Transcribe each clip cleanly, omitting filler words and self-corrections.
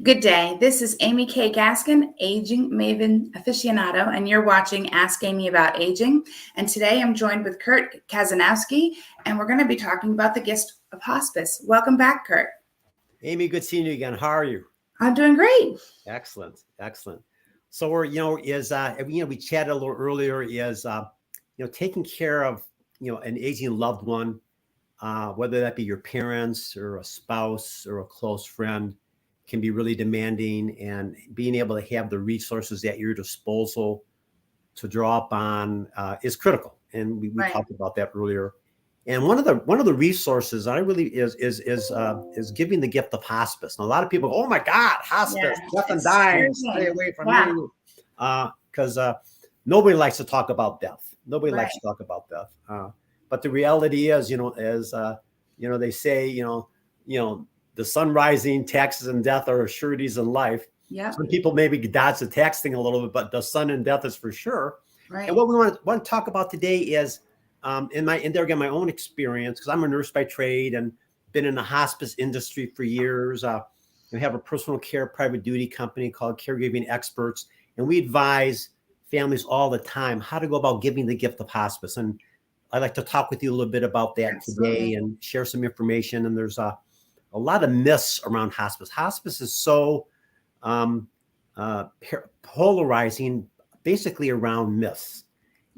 Good day. This is Amy K. Gaskin, Aging Maven Aficionado, and you're watching Ask Amy About Aging. And today I'm joined with Kurt Kazanowski, and we're going to be talking about the gift of hospice. Welcome back, Kurt. Amy, good seeing you again. How are you? I'm doing great. Excellent. So we're, we chatted a little earlier taking care of, an aging loved one, whether that be your parents or a spouse or a close friend, can be really demanding, and being able to have the resources at your disposal to draw upon is critical. And we talked about that earlier. And one of the resources I really is giving the gift of hospice. And a lot of people go, "Oh my God, hospice, death and dying, stay away from me," because nobody likes to talk about death. Nobody likes to talk about death. But the reality is, they say, the sun rising, taxes and death are sureties in life. Yeah. Some people maybe dodge the tax thing a little bit, but the sun and death is for sure. Right. And what we want to talk about today is, my own experience, because I'm a nurse by trade and been in the hospice industry for years. We have a personal care private duty company called Caregiving Experts, and we advise families all the time how to go about giving the gift of hospice. And I'd like to talk with you a little bit about that today and share some information. And there's a lot of myths around hospice. Hospice is so polarizing, basically around myths.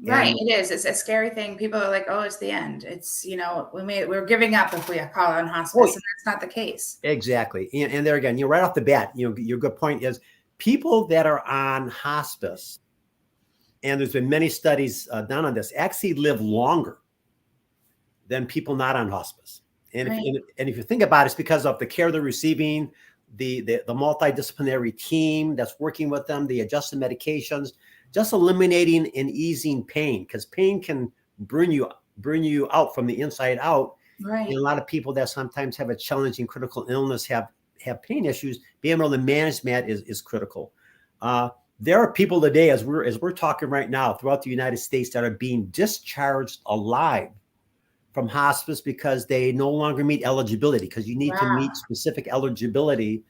Right, it is. It's a scary thing. People are like, "Oh, it's the end." It's we're giving up if we call on hospice, and that's not the case. Exactly. And there again, right off the bat, your good point is people that are on hospice, and there's been many studies done on this, actually live longer than people not on hospice. And if you think about it, it's because of the care they're receiving, the multidisciplinary team that's working with them, the adjusted medications, just eliminating and easing pain, because pain can burn you out from the inside out. Right. And a lot of people that sometimes have a challenging critical illness have pain issues. Being able to manage that is critical. There are people today, as we're talking right now, throughout the United States, that are being discharged alive from hospice because they no longer meet eligibility, because you need to meet specific eligibility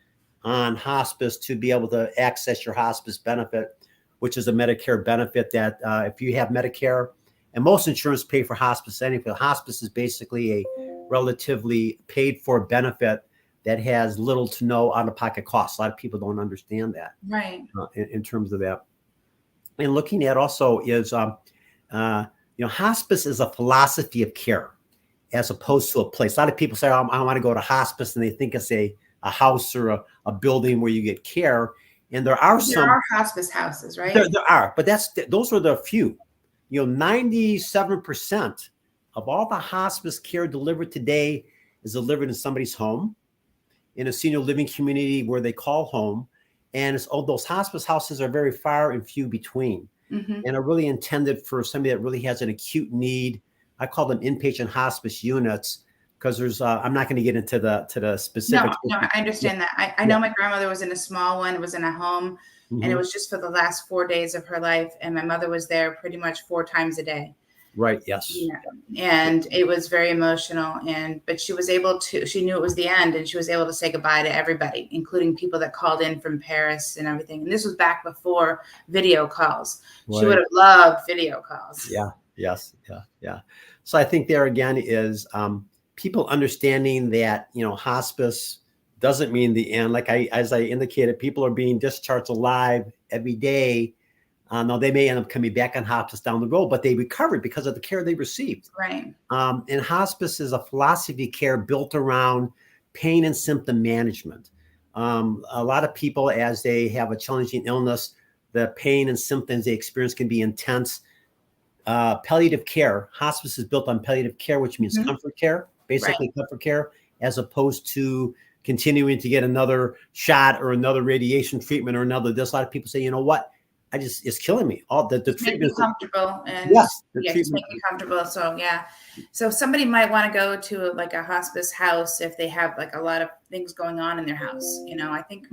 on hospice to be able to access your hospice benefit, which is a Medicare benefit that if you have Medicare, and most insurance pay for hospice anyway. Hospice is basically a relatively paid for benefit that has little to no out-of-pocket costs. A lot of people don't understand that, in terms of that. And looking at also is, hospice is a philosophy of care as opposed to a place. A lot of people say, "I want to go to hospice," and they think it's a house or a building where you get care. And there are hospice houses, right? There are, but those are the few. 97% of all the hospice care delivered today is delivered in somebody's home, in a senior living community where they call home. And those hospice houses are very far and few between, and are really intended for somebody that really has an acute need. I call them inpatient hospice units, because there's I'm not going to get into the specifics. No, I understand that. I know my grandmother was in a small one, was in a home, and it was just for the last 4 days of her life. And my mother was there pretty much 4 times a day. Right. Yes. Yeah. And it was very emotional. But she was able to, she knew it was the end, and she was able to say goodbye to everybody, including people that called in from Paris and everything. And this was back before video calls. Right. She would have loved video calls. Yeah. Yes. Yeah. So I think there again is people understanding that, hospice doesn't mean the end. Like as I indicated, people are being discharged alive every day. Now they may end up coming back on hospice down the road, but they recovered because of the care they received. Right. And hospice is a philosophy of care built around pain and symptom management. A lot of people, as they have a challenging illness, the pain and symptoms they experience can be intense. Palliative care, hospice is built on palliative care, which means comfort care, basically comfort care, as opposed to continuing to get another shot or another radiation treatment or another this. A lot of people say, "You know what? It's killing me." All the treatment make me comfortable, and just make me comfortable. So somebody might want to go to like a hospice house if they have like a lot of things going on in their house. I think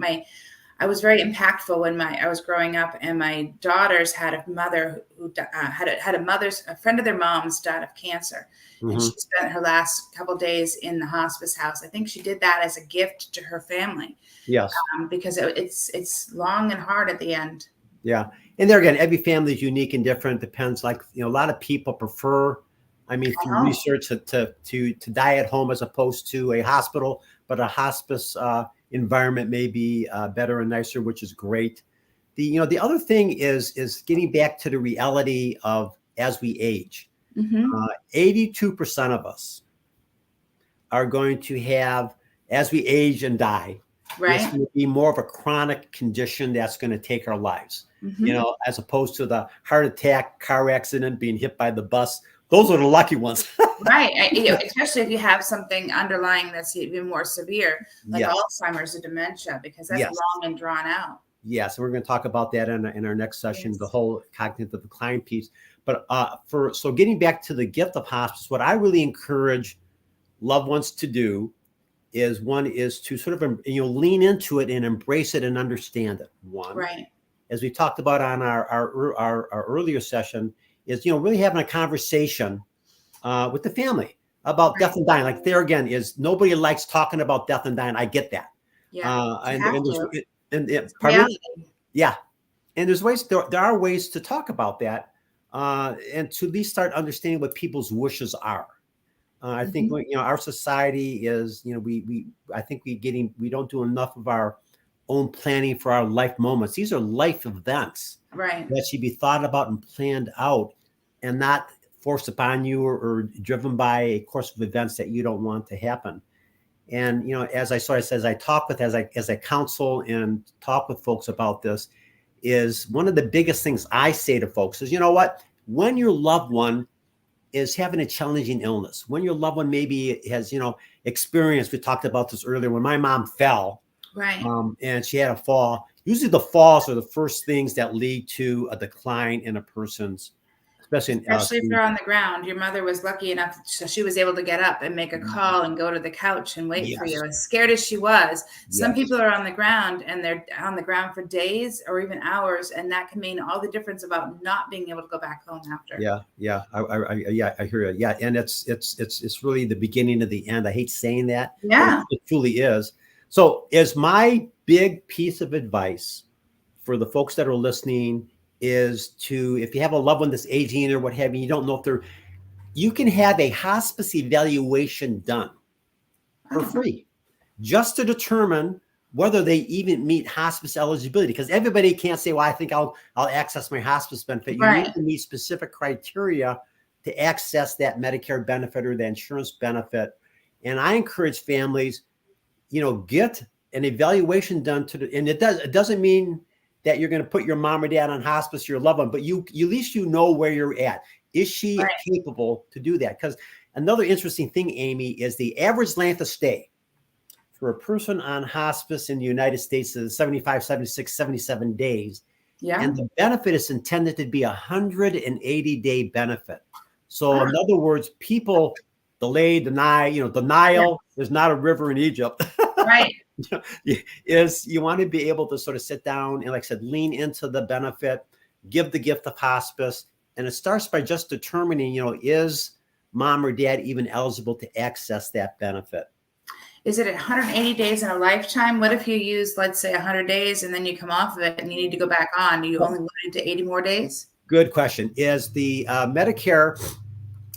I was very impactful when I was growing up, and my daughters had a mother who a friend of their mom's died of cancer, and Mm-hmm. she spent her last couple days in the hospice house. I think she did that as a gift to her family, Yes. because it's long and hard at the end. Yeah. And there again, every family is unique and different. Depends. Like, a lot of people prefer, through Oh, research to die at home as opposed to a hospital, but a hospice environment may be better and nicer, which is great. The other thing is getting back to the reality of as we age, mm-hmm. 82% of us are going to have, as we age and die, it's Right. going to be more of a chronic condition that's going to take our lives, Mm-hmm. as opposed to the heart attack, car accident, being hit by the bus. Those are the lucky ones. Right. Especially if you have something underlying that's even more severe, like Yes. Alzheimer's or dementia, because that's Yes. long and drawn out. Yes. And we're going to talk about that in our next session, Yes. the whole cognitive decline piece. But so getting back to the gift of hospice, what I really encourage loved ones to do is to sort of, lean into it and embrace it and understand it. One, Right. as we talked about on our earlier session, is, really having a conversation with the family about death and dying. Like, there again, is nobody likes talking about death and dying. I get that. Yeah. You And have and to. It's pardon me? reality. Yeah. And there are ways to talk about that, and to at least start understanding what people's wishes are. I think Mm-hmm. our society is, I think we don't do enough of our own planning for our life moments. These are life events Right. that should be thought about and planned out, and not forced upon you or driven by a course of events that you don't want to happen. And as I talk with, as I counsel and talk with folks about this, is one of the biggest things I say to folks is, what, when your loved one is having a challenging illness, when your loved one maybe has, experienced, we talked about this earlier, when my mom fell, Right. and she had a fall. Usually the falls are the first things that lead to a decline in a person's, especially in Especially if they're on the ground. Your mother was lucky enough, so she was able to get up and make a call and go to the couch and wait for you. Yes, As scared as she was, some yes. people are on the ground and they're on the ground for days or even hours, and that can mean all the difference about not being able to go back home after. Yeah, yeah, I hear you. Yeah, and it's really the beginning of the end. I hate saying that, but Yeah. it truly is. So, is my big piece of advice for the folks that are listening is to, if you have a loved one that's aging or what have you, you don't know if you can have a hospice evaluation done for Oh, free, just to determine whether they even meet hospice eligibility. Because everybody can't say, well, I think I'll access my hospice benefit. You need right. to meet specific criteria to access that Medicare benefit or the insurance benefit. And I encourage families, get an evaluation done and it doesn't mean that you're going to put your mom or dad on hospice, your loved one, but at least where you're at. Is she Right. capable to do that? Because another interesting thing, Amy, is the average length of stay for a person on hospice in the United States is 75, 76, 77 days. Yeah. And the benefit is intended to be a 180-day benefit. So Ah, in other words, people deny, the Nile is not a river in Egypt. right. Is you want to be able to sort of sit down and, like I said, lean into the benefit, give the gift of hospice. And it starts by just determining, is mom or dad even eligible to access that benefit? Is it 180 days in a lifetime? What if you use, let's say, 100 days and then you come off of it and you need to go back on? Are you only limited to 80 more days? Good question. Is the Medicare,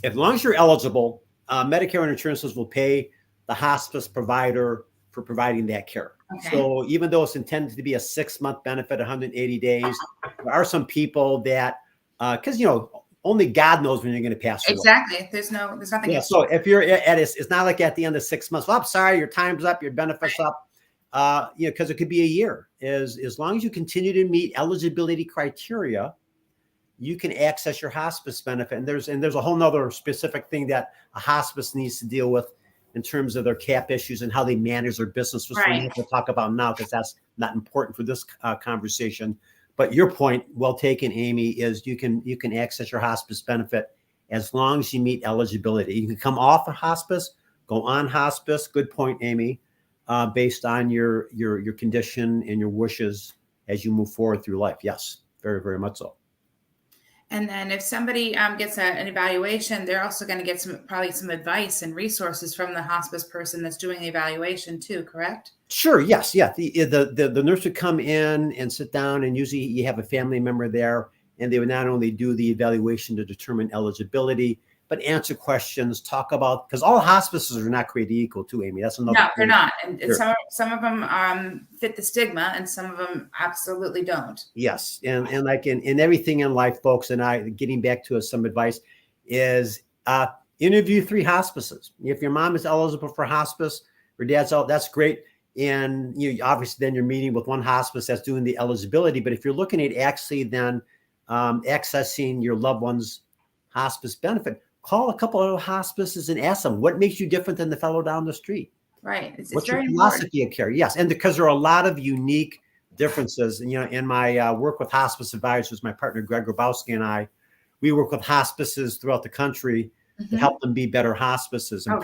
as long as you're eligible, Medicare and insurances will pay the hospice provider for providing that care. Okay. So even though it's intended to be a 6-month benefit, 180 days, there are some people that, because, only God knows when you're going to pass away. Exactly. There's nothing. Yeah. So if you're it's not like at the end of 6 months, well, I'm sorry, your time's up, your benefit's up. Because it could be a year. As long as you continue to meet eligibility criteria, you can access your hospice benefit. And there's a whole nother specific thing that a hospice needs to deal with in terms of their cap issues and how they manage their business, which we're not going to talk about now because that's not important for this conversation. But your point, well taken, Amy, is you can access your hospice benefit as long as you meet eligibility. You can come off of hospice, go on hospice. Good point, Amy. based on your condition and your wishes as you move forward through life. Yes, very, very much so. And then if somebody gets an evaluation, they're also going to get probably some advice and resources from the hospice person that's doing the evaluation too, correct? Sure. Yes. Yeah. The nurse would come in and sit down, and usually you have a family member there, and they would not only do the evaluation to determine eligibility, but answer questions, talk about, because all hospices are not created equal too, Amy. That's another. No, they're not. And Sure. some of them fit the stigma, and some of them absolutely don't. Yes. And like in everything in life, folks, and getting back to some advice is interview 3 hospices. If your mom is eligible for hospice or dad's out, that's great. And you obviously then you're meeting with one hospice that's doing the eligibility. But if you're looking at actually then accessing your loved one's hospice benefit, call a couple of hospices and ask them, what makes you different than the fellow down the street? Right. It's What's very your philosophy of care? Yes. And because there are a lot of unique differences, in my work with Hospice Advisors, my partner, Greg Grabowski, and I, we work with hospices throughout the country to help them be better hospices. And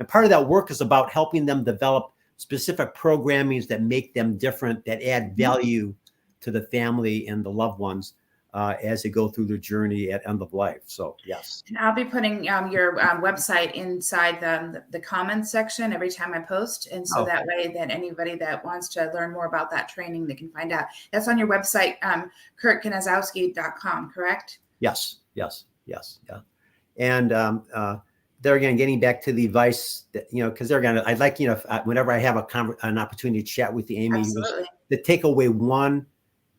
part of that work is about helping them develop specific programmings that make them different, that add value to the family and the loved ones as they go through their journey at end of life. So, yes. And I'll be putting your website inside the comments section every time I post. And so that way that anybody that wants to learn more about that training, they can find out. That's on your website, KurtKazanowski.com, correct? Yes. Yeah. And there again, getting back to the advice that, because there again, I'd like, whenever I have an opportunity to chat with you, Amy, to take away one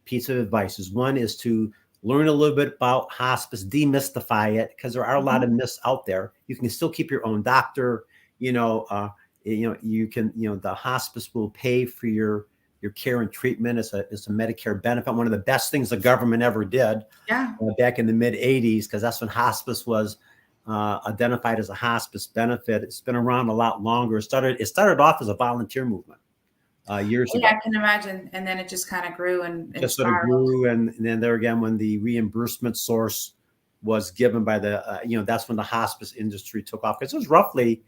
piece of advice is to learn a little bit about hospice, demystify it, because there are a lot of myths out there. You can still keep your own doctor, you can, the hospice will pay for your care and treatment. It's a Medicare benefit. One of the best things the government ever did back in the mid 80s, because that's when hospice was identified as a hospice benefit. It's been around a lot longer. It started off as a volunteer movement years ago. Yeah, I can imagine. And then it just kind of grew and just sort of grew. And then there again, when the reimbursement source was given by that's when the hospice industry took off. Because there's roughly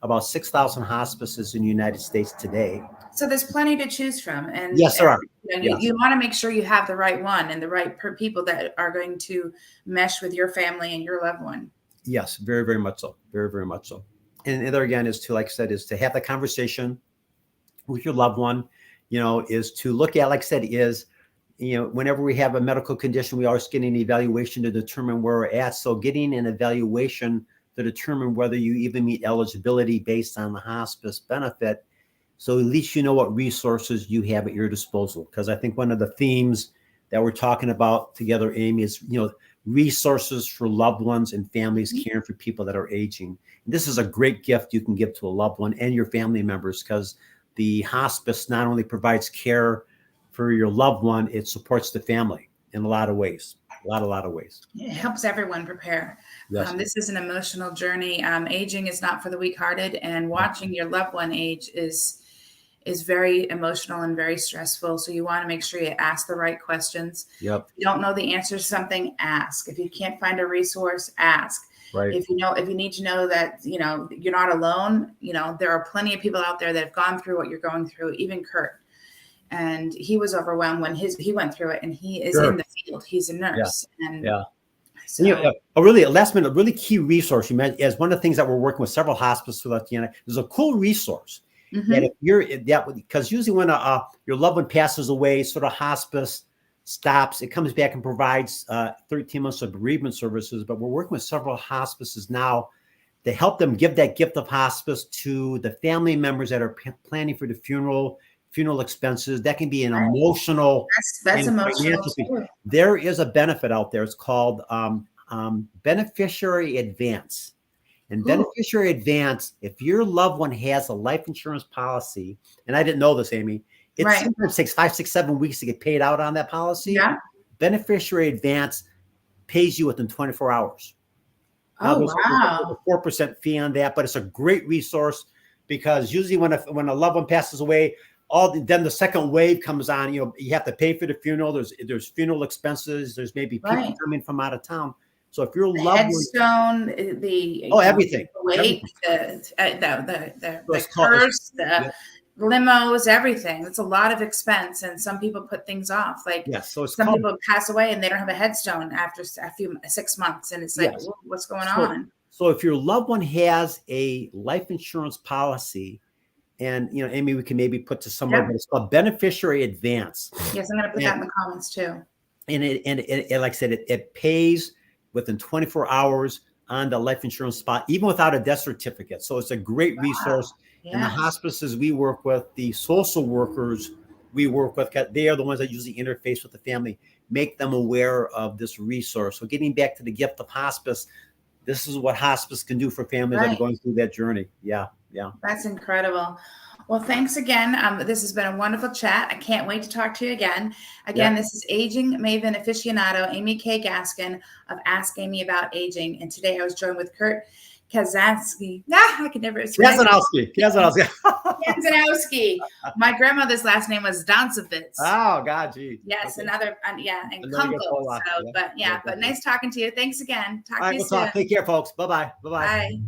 about 6,000 hospices in the United States today. So there's plenty to choose from. And yes, there are. You want to make sure you have the right one and the right people that are going to mesh with your family and your loved one. Yes, very, very much so. Very, very much so. And there again is to, like I said, is to have the conversation with your loved one, is to look at, like I said, whenever we have a medical condition, we always get an evaluation to determine where we're at. So getting an evaluation to determine whether you even meet eligibility based on the hospice benefit. So at least you know what resources you have at your disposal. Because I think one of the themes that we're talking about together, Amy, is, resources for loved ones and families caring for people that are aging. And this is a great gift you can give to a loved one and your family members, because the hospice not only provides care for your loved one, it supports the family in a lot of ways. A lot of ways. It helps everyone prepare. Yes. This is an emotional journey. Aging is not for the weak-hearted, and watching your loved one age is very emotional and very stressful. So you want to make sure you ask the right questions. Yep. If you don't know the answer to something, ask. If you can't find a resource, ask. Right. If you need to know that, you're not alone, there are plenty of people out there that have gone through what you're going through, even Kurt. And he was overwhelmed when he went through it, and he is in the field. He's a nurse. So, a really key resource you mentioned is one of the things that we're working with several hospices throughout the United States. There's a cool resource that if because usually when your loved one passes away, sort of hospice stops, it comes back and provides 13 months of bereavement services. But we're working with several hospices now to help them give that gift of hospice to the family members that are planning for the funeral expenses. That can be an emotional. That's emotional. There is a benefit out there. It's called beneficiary advance. And beneficiary advance, if your loved one has a life insurance policy, and I didn't know this, Amy, it sometimes takes 5, 6, 7 weeks to get paid out on that policy. Yeah. Beneficiary advance pays you within 24 hours. Oh, wow. A 4% fee on that, but it's a great resource, because usually when a loved one passes away, then the second wave comes on. You have to pay for the funeral. There's funeral expenses. There's maybe people coming from out of town. So if your loved headstone, everything, the weight, the curse, limos, everything. It's a lot of expense, and some people put things off. Like So it's some people pass away and they don't have a headstone after 6 months, and it's like, what's going on? So if your loved one has a life insurance policy, and Amy, we can maybe put to somewhere, but it's called beneficiary advance. Yes, I'm going to put that in the comments too. And it like I said, it pays within 24 hours on the life insurance spot, even without a death certificate. So it's a great resource. And the hospices we work with, the social workers we work with, they are the ones that usually interface with the family, make them aware of this resource. So getting back to the gift of hospice, this is what hospice can do for families that are going through that journey. Yeah. That's incredible. Well, thanks again. This has been a wonderful chat. I can't wait to talk to you again. This is Aging Maven Aficionado, Amy K. Gaskin of Ask Amy About Aging. And today I was joined with Kurt Kazanowski. I can never say Kazanowski. My grandmother's last name was Dancevitz. Oh, God, gee. Yes, another, and Kunkel. So, but nice talking to you. Thanks again. Talk to you soon. Take care, folks. Bye-bye. Bye.